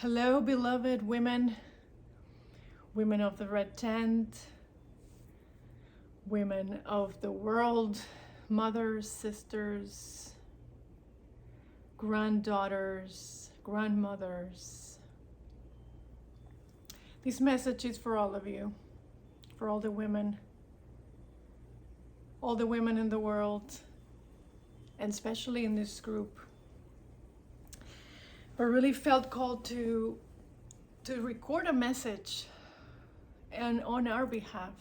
Hello, beloved women, women of the red tent, women of the world, mothers, sisters, granddaughters, grandmothers. This message is for all of you, for all the women in the world, and especially in this group. I really felt called to record a message and on our behalf.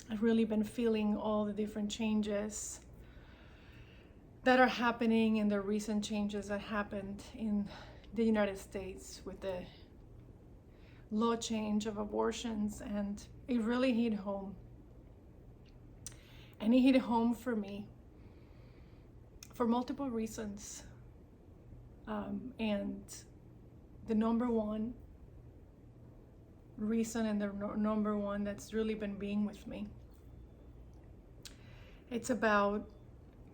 I've really been feeling all the different changes that are happening and the recent changes that happened in the United States with the law change of abortions, and it really hit home. And it hit home for me for multiple reasons. And the number one reason and the number one that's really been being with me, it's about,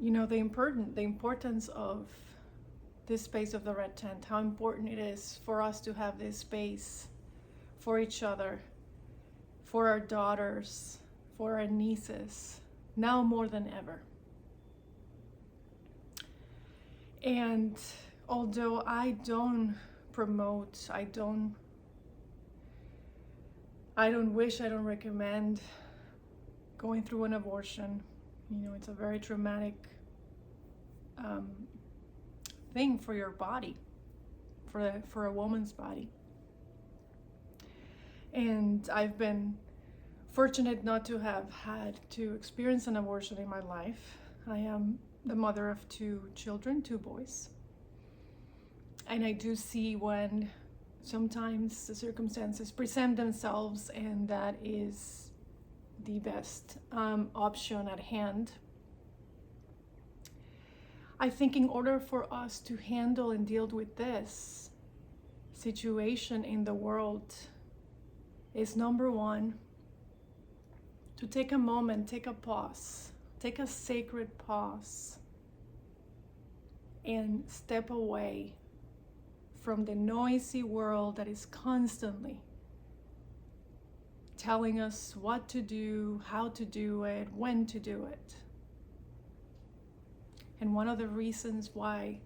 the importance of this space of the red tent, how important it is for us to have this space for each other, for our daughters, for our nieces, now more than ever. And although I don't promote, I don't recommend going through an abortion. It's a very traumatic thing for your body, for a woman's body. And I've been fortunate not to have had to experience an abortion in my life. I am the mother of 2 children, 2 boys. And I do see when sometimes the circumstances present themselves and that is the best option at hand. I think in order for us to handle and deal with this situation in the world is, number one, to take a moment, take a pause, take a sacred pause and step away from the noisy world that is constantly telling us what to do, how to do it, when to do it. And one of the reasons why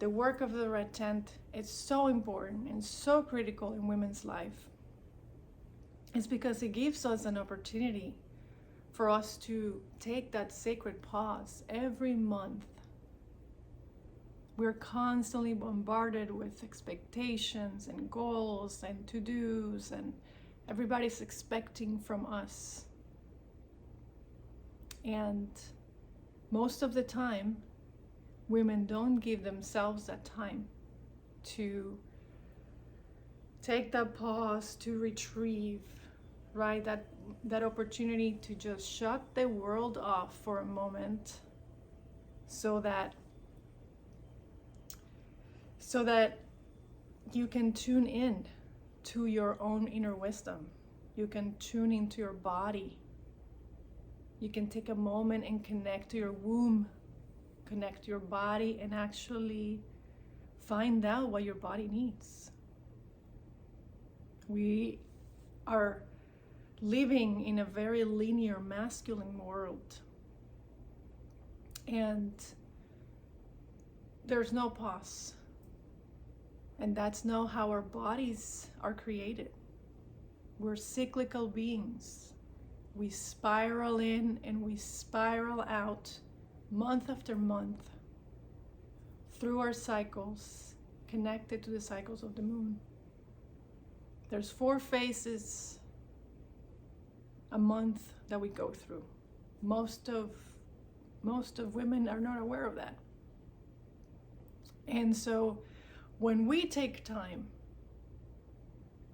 the work of the Red Tent is so important and so critical in women's life is because it gives us an opportunity for us to take that sacred pause every month. We're constantly bombarded with expectations and goals and to-dos, and everybody's expecting from us. And most of the time, women don't give themselves that time to take that pause, to retrieve, right? That opportunity to just shut the world off for a moment so that you can tune in to your own inner wisdom. You can tune into your body. You can take a moment and connect to your womb, connect to your body, and actually find out what your body needs. We are living in a very linear masculine world, and there's no pause. And that's not how our bodies are created. We're cyclical beings. We spiral in and we spiral out month after month through our cycles, connected to the cycles of the moon. There's 4 phases a month that we go through. Most of women are not aware of that. And so when we take time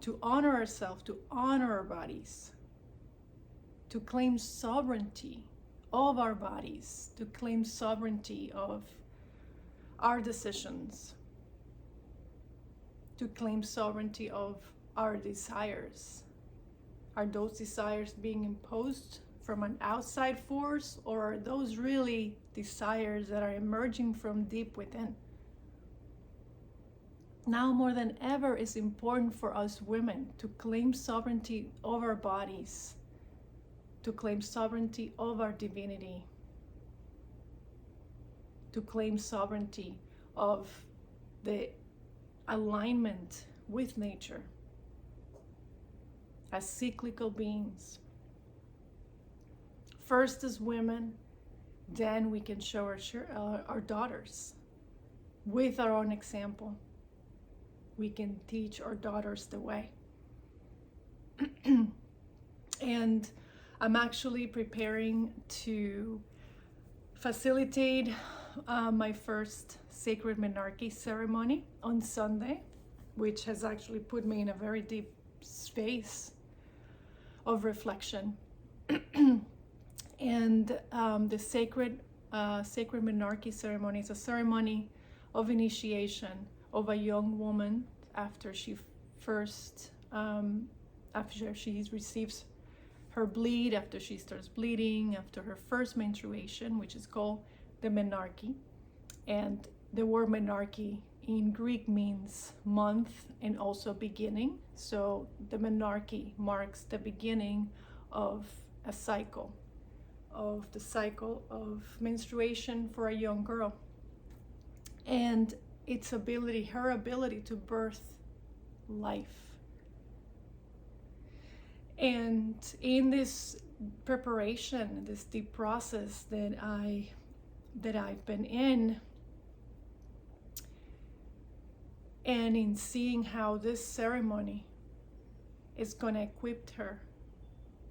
to honor ourselves, to honor our bodies, to claim sovereignty of our bodies, to claim sovereignty of our decisions, to claim sovereignty of our desires, are those desires being imposed from an outside force, or are those really desires that are emerging from deep within? Now more than ever, it's important for us women to claim sovereignty over our bodies, to claim sovereignty over our divinity, to claim sovereignty of the alignment with nature as cyclical beings. First as women, then we can show our daughters with our own example. We can teach our daughters the way. And I'm actually preparing to facilitate my first sacred menarche ceremony on Sunday, which has actually put me in a very deep space of reflection. And the sacred menarche ceremony is a ceremony of initiation of a young woman after she receives her bleed, after she starts bleeding, after her first menstruation, which is called the menarche. And the word menarche in Greek means month and also beginning. So the menarche marks the beginning of a cycle, of the cycle of menstruation for a young girl. And her ability to birth life. And in this preparation, this deep process that I've been in, and in seeing how this ceremony is going to equip her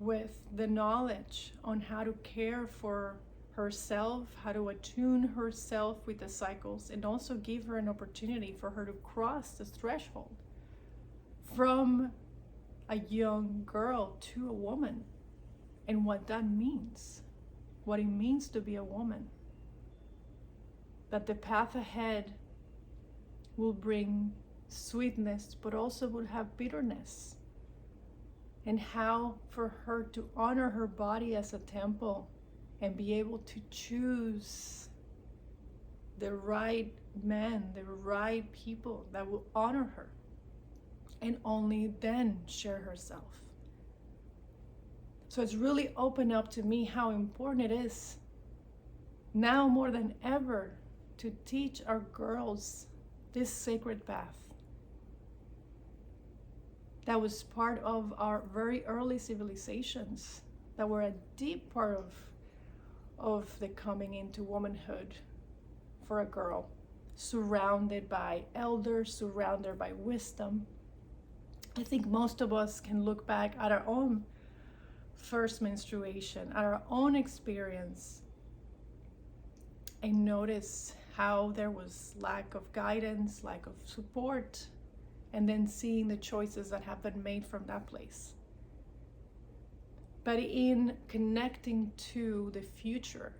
with the knowledge on how to care for herself, how to attune herself with the cycles, and also give her an opportunity for her to cross the threshold from a young girl to a woman, and what that means, what it means to be a woman. That the path ahead will bring sweetness, but also will have bitterness. And how for her to honor her body as a temple and be able to choose the right men, the right people that will honor her, and only then share herself. So it's really opened up to me how important it is now more than ever to teach our girls this sacred path that was part of our very early civilizations, that were a deep part of the coming into womanhood for a girl, surrounded by elders, surrounded by wisdom. I think most of us can look back at our own first menstruation, at our own experience, and notice how there was lack of guidance, lack of support, and then seeing the choices that have been made from that place. But in connecting to the future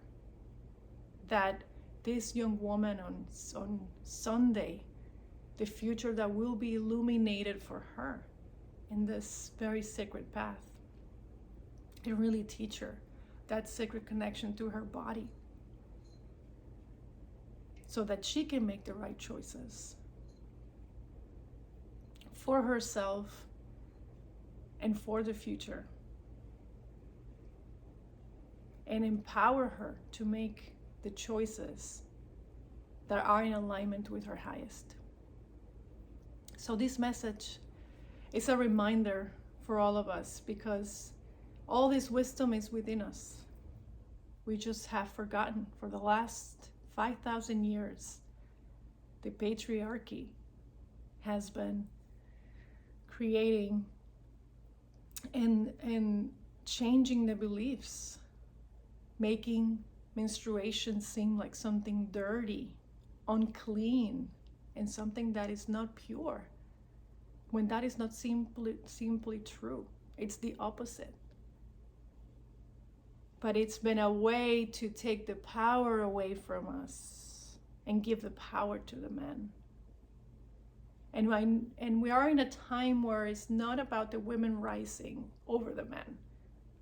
that this young woman on Sunday, the future that will be illuminated for her in this very sacred path, and really teach her that sacred connection to her body so that she can make the right choices for herself and for the future, and empower her to make the choices that are in alignment with her highest. So this message is a reminder for all of us, because all this wisdom is within us. We just have forgotten. For the last 5,000 years, the patriarchy has been creating and changing the beliefs, making menstruation seem like something dirty, unclean, and something that is not pure, when that is not simply true. It's the opposite. But it's been a way to take the power away from us and give the power to the men. And we are in a time where it's not about the women rising over the men,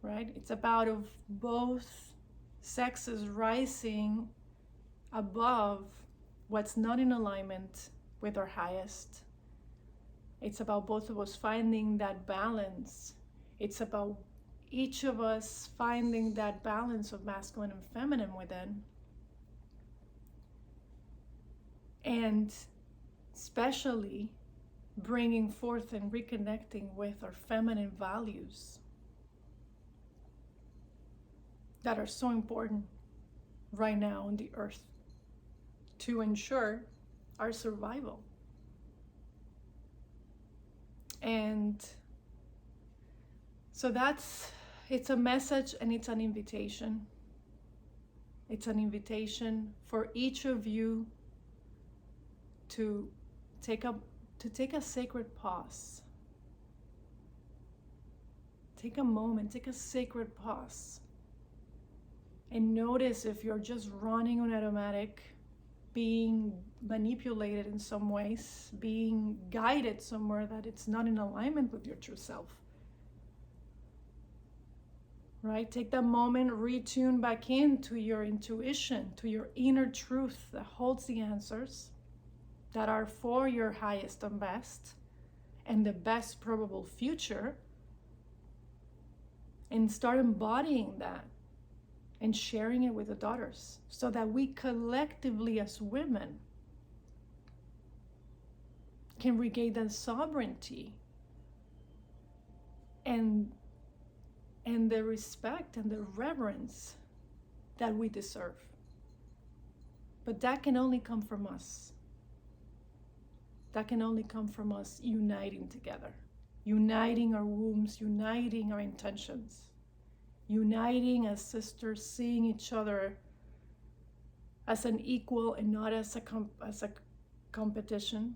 right? It's about of both sexes rising above what's not in alignment with our highest. It's about both of us finding that balance. It's about each of us finding that balance of masculine and feminine within. And especially bringing forth and reconnecting with our feminine values that are so important right now on the earth to ensure our survival. And so it's a message and it's an invitation. It's an invitation for each of you to take a sacred pause. Take a moment, take a sacred pause. And notice if you're just running on automatic, being manipulated in some ways, being guided somewhere that it's not in alignment with your true self. Right? Take that moment, retune back into your intuition, to your inner truth that holds the answers that are for your highest and best and the best probable future, and start embodying that and sharing it with the daughters so that we collectively as women can regain that sovereignty and the respect and the reverence that we deserve. But that can only come from us. That can only come from us uniting together, uniting our wombs, uniting our intentions, uniting as sisters, seeing each other as an equal and not as a competition.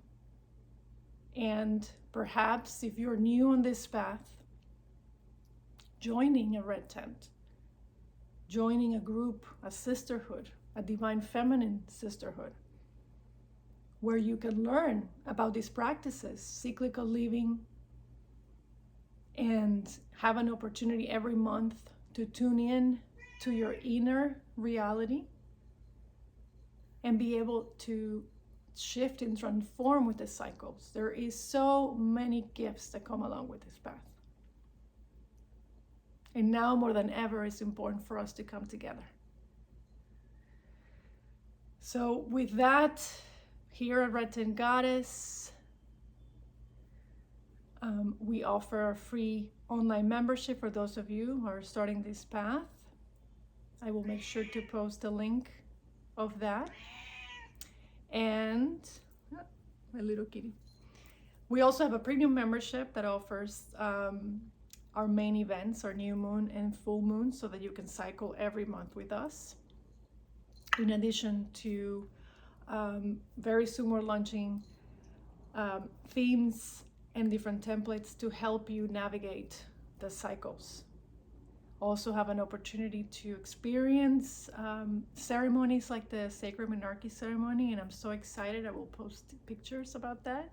And perhaps if you're new on this path, joining a red tent, joining a group, a sisterhood, a divine feminine sisterhood, where you can learn about these practices, cyclical living, and have an opportunity every month to tune in to your inner reality and be able to shift and transform with the cycles. There is so many gifts that come along with this path. And now more than ever, it's important for us to come together. So with that, here at Tent Goddess, we offer a free online membership for those of you who are starting this path. I will make sure to post a link of that. And my little kitty. We also have a premium membership that offers our main events, our new moon and full moon, so that you can cycle every month with us. In addition to very soon we're launching themes and different templates to help you navigate the cycles. Also have an opportunity to experience ceremonies like the Sacred Monarche ceremony, and I'm so excited. I will post pictures about that.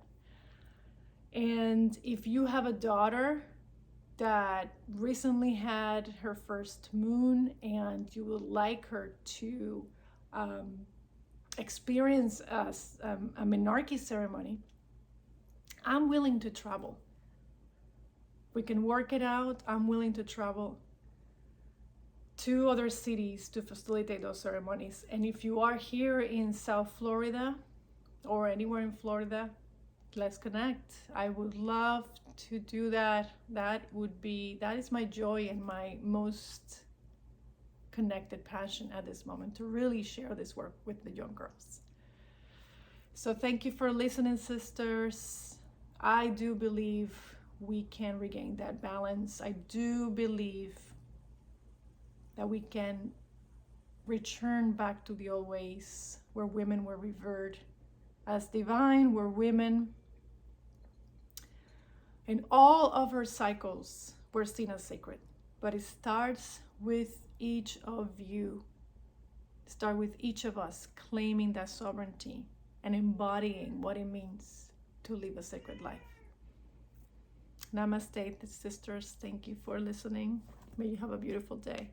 And if you have a daughter that recently had her first moon and you would like her to experience a Monarche ceremony, I'm willing to travel. We can work it out. I'm willing to travel to other cities to facilitate those ceremonies. And if you are here in South Florida or anywhere in Florida, let's connect. I would love to do that. That is my joy and my most connected passion at this moment, to really share this work with the young girls. So thank you for listening, sisters. I do believe we can regain that balance. I do believe that we can return back to the old ways where women were revered as divine, where women in all of our cycles were seen as sacred. But it starts with each of you. Start with each of us claiming that sovereignty and embodying what it means to live a sacred life. Namaste, sisters. Thank you for listening. May you have a beautiful day.